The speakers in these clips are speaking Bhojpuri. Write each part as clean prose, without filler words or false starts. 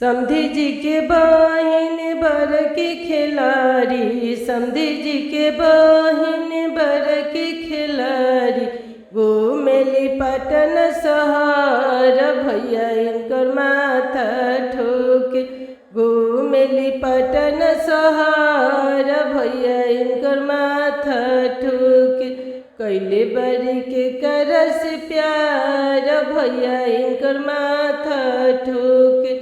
समधी जी के बहिन बर के खिलाड़ी, समधी जी के बहिन बर के खिलाड़ी, घूमेली पटन शहर भैया इनकर माथा ठोके। घूमेली पटन शहर भैया इनकर माथा ठोके। कैले बरी के करस प्यार भैया इनकर माथा ठोके।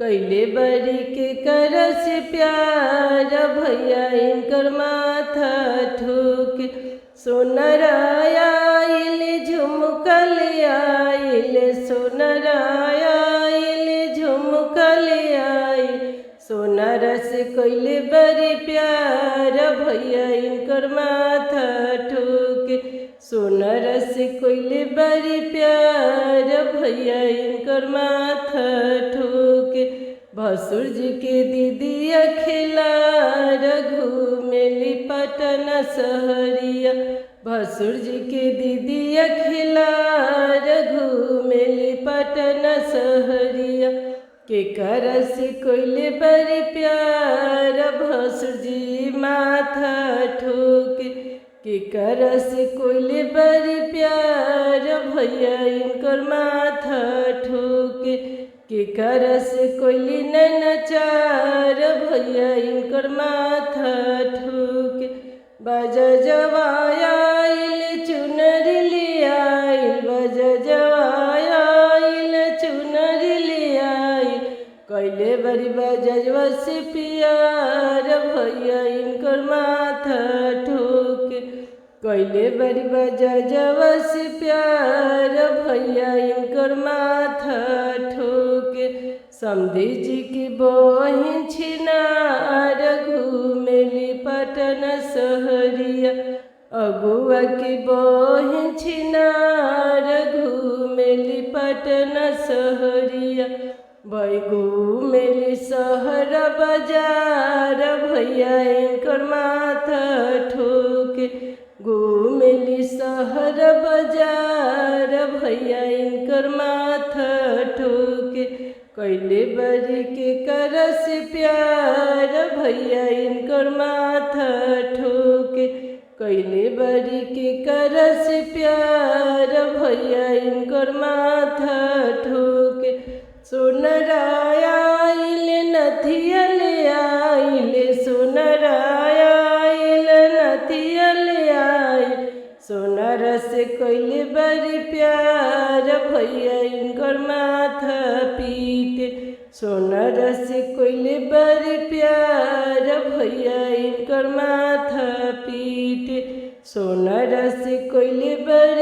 कैले बरी के करस प्यार भैया इनकर माथा ठोके। सोनराया आइल झुमकल आइल, सोनराया आइल झुमकल आइल, सोनारस कैले बरी प्यार भैया इनकर माथा ठोके। सोनारस कैले बरी प्यार भैया इनकर माथा ठोके। भसुर जी के दीदी अखिलार घूमेली पटन सहरिया। भसुर जी के दीदी अखिलार घूमेली पटन सहरिया। के करस कैले बरी प्यार भसुर जी माथा ठोके। के करस कैले बरी प्यार भैया इनकर माथा ठोके। के करस कैली नैनचार भैया इनकर माथा ठोके। बाजा जवाया आइल चुनरी ले आइल, बाजा जवाया आइल चुनरी ले आइल, कैले बरी बजवा से प्यार भैया इनकर माथा ठोके। कैले बरी बजवा से प्यार भैया इनकर माथा ठोके। समधी जी की बहिन छिनार घूमेली पटन सहरिया। अगुआ की बहिन छिनार घूमेली पटन सहरिया। भाई घूमेली शहर बाजार भैया इनकर माथा ठोके। घूमेली शहर बाजार भैया इनकर माथा ठोके। कैले बरी के करस प्यार भैया इनकर माथा ठोके। कैले बरी के करस प्यार भैया इनकर माथा ठोके। सोनराया आइल नथिया ले आइल, सोनराया आइल नथिया ले आइल, सोनारस कैले बरी प्यार भैया इनकर माथा पीटे। सोनारस कैले बरी प्यार भैया इनकर माथा पीटे। सोनारस कैले बरी